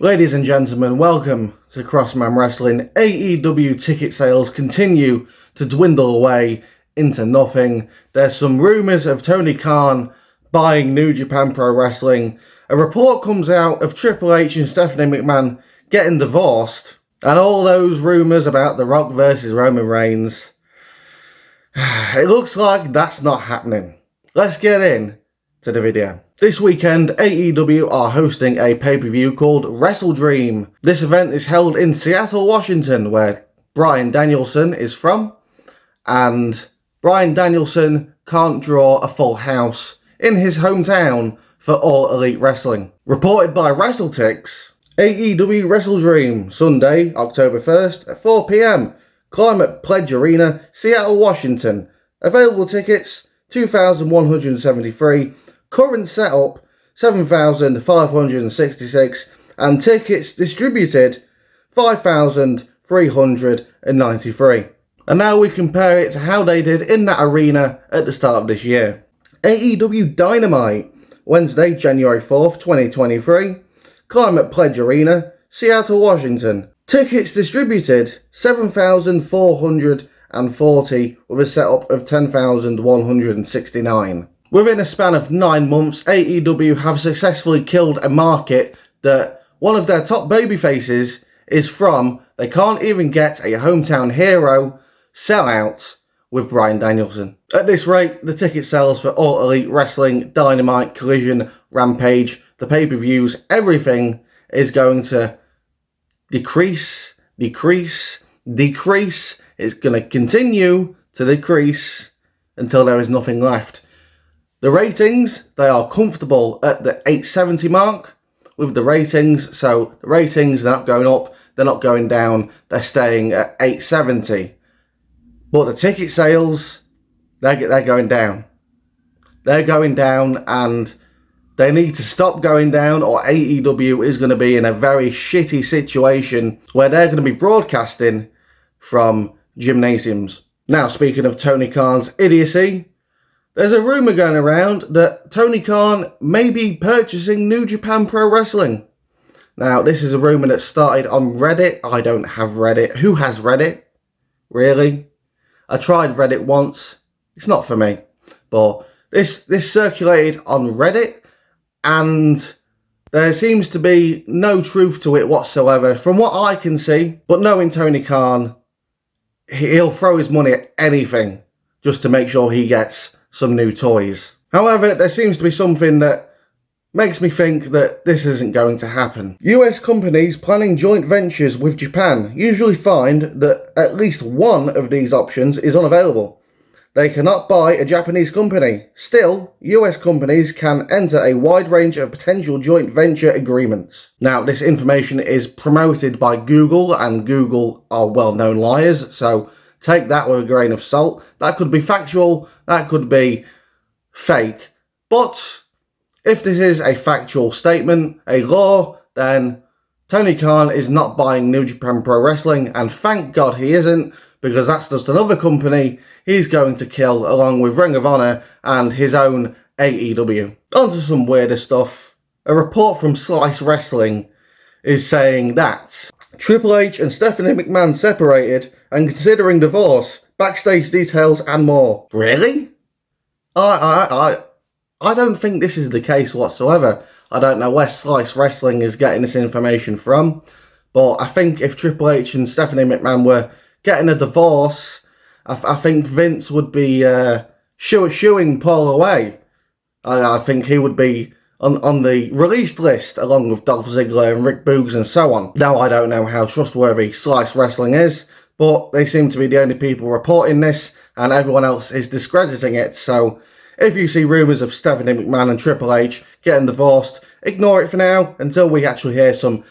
Ladies and gentlemen, welcome to Crossman Wrestling. AEW ticket sales continue to dwindle away into nothing. There's some rumours of Tony Khan buying New Japan Pro Wrestling. A report comes out of Triple H and Stephanie McMahon getting divorced. And all those rumours about The Rock versus Roman Reigns. It looks like that's not happening. Let's get in to the video. This weekend, AEW are hosting a pay-per-view called Wrestledream. This event is held in Seattle, Washington, where Bryan Danielson is from, and Bryan Danielson can't draw a full house in his hometown for All Elite Wrestling. Reported by WrestleTix, AEW Wrestledream, Sunday, October 1st at 4 PM, Climate Pledge Arena, Seattle, Washington. Available tickets, 2,173. Current setup, 7,566, and tickets distributed, 5,393. And now we compare it to how they did in that arena at the start of this year. AEW Dynamite, Wednesday, January 4th, 2023, Climate Pledge Arena, Seattle, Washington. Tickets distributed, 7,440, with a setup of 10,169. Within a span of 9 months, AEW have successfully killed a market that one of their top babyfaces is from. They can't even get a hometown hero sellout with Bryan Danielson. At this rate, the ticket sales for All Elite Wrestling, Dynamite, Collision, Rampage, the pay-per-views, everything is going to decrease. It's going to continue to decrease until there is nothing left. The ratings, they are comfortable at the 870 mark with the ratings. So the ratings, they're not going up, they're not going down, they're staying at 870. But the ticket sales, they're going down. They're going down, and they need to stop going down, or AEW is going to be in a very shitty situation where they're going to be broadcasting from gymnasiums. Now, speaking of Tony Khan's idiocy, there's a rumour going around that Tony Khan may be purchasing New Japan Pro Wrestling. Now, this is a rumour that started on Reddit. I don't have Reddit. Who has Reddit? Really? I tried Reddit once. It's not for me. But this circulated on Reddit, and there seems to be no truth to it whatsoever from what I can see. But knowing Tony Khan, he'll throw his money at anything just to make sure he gets some new toys. However, there seems to be something that makes me think that this isn't going to happen. US companies planning joint ventures with Japan usually find that at least one of these options is unavailable. They cannot buy a Japanese company. Still, US companies can enter a wide range of potential joint venture agreements. Now, this information is promoted by Google, and Google are well-known liars, so take that with a grain of salt. That could be factual, that could be fake. But if this is a factual statement, a law, then Tony Khan is not buying New Japan Pro Wrestling, and thank God he isn't, because that's just another company he's going to kill along with Ring of Honor and his own AEW. On to some weirder stuff. A report from Slice Wrestling is saying that Triple H and Stephanie McMahon separated and considering divorce, backstage details and more. Really? I don't think this is the case whatsoever. I don't know where Slice Wrestling is getting this information from, but I think if Triple H and Stephanie McMahon were getting a divorce, I think Vince would be shooing Paul away. I think he would be on the released list along with Dolph Ziggler and Rick Boogs and so on. Now, I don't know how trustworthy Slice Wrestling is, but they seem to be the only people reporting this, and everyone else is discrediting it. So if you see rumours of Stephanie McMahon and Triple H getting divorced, ignore it for now until we actually hear some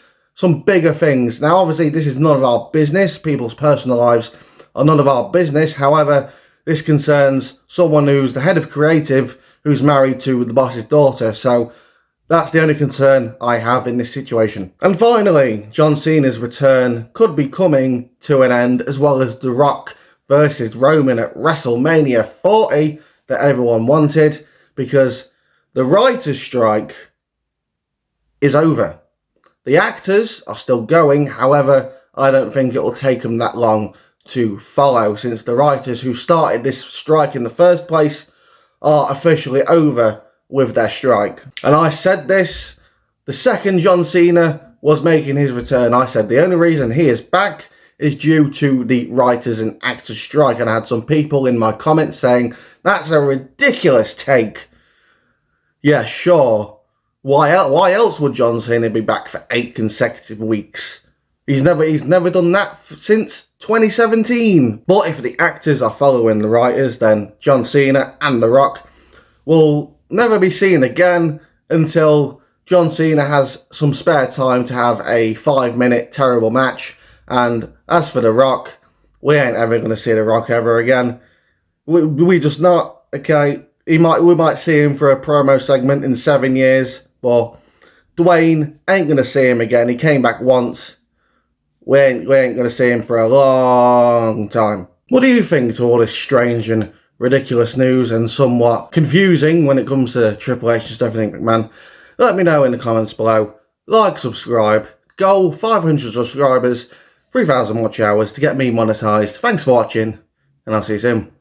bigger things. Now, obviously, this is none of our business. People's personal lives are none of our business. However, this concerns someone who's the head of creative, who's married to the boss's daughter. So that's the only concern I have in this situation. And finally, John Cena's return could be coming to an end, as well as The Rock versus Roman at WrestleMania 40 that everyone wanted, because the writer's strike is over. The actors are still going, however, I don't think it will take them that long to follow, since the writers who started this strike in the first place are officially over with their strike. And I said this the second John Cena was making his return. I said the only reason he is back is due to the writers and actors strike, and I had some people in my comments saying that's a ridiculous take. Yeah, sure. Why else would John Cena be back for 8 consecutive weeks? He's never done that since 2017. But if the actors are following the writers, then John Cena and The Rock will never be seen again until John Cena has some spare time to have a 5-minute terrible match. And as for The Rock, we ain't ever going to see The Rock ever again. We just not. Okay, we might see him for a promo segment in 7 years, but Dwayne ain't going to see him again. He came back once. We ain't going to see him for a long time. What do you think to all this strange and ridiculous news and somewhat confusing when it comes to Triple H and Stephanie McMahon? Let me know in the comments below. Like, subscribe. Goal 500 subscribers, 3,000 watch hours to get me monetized. Thanks for watching, and I'll see you soon.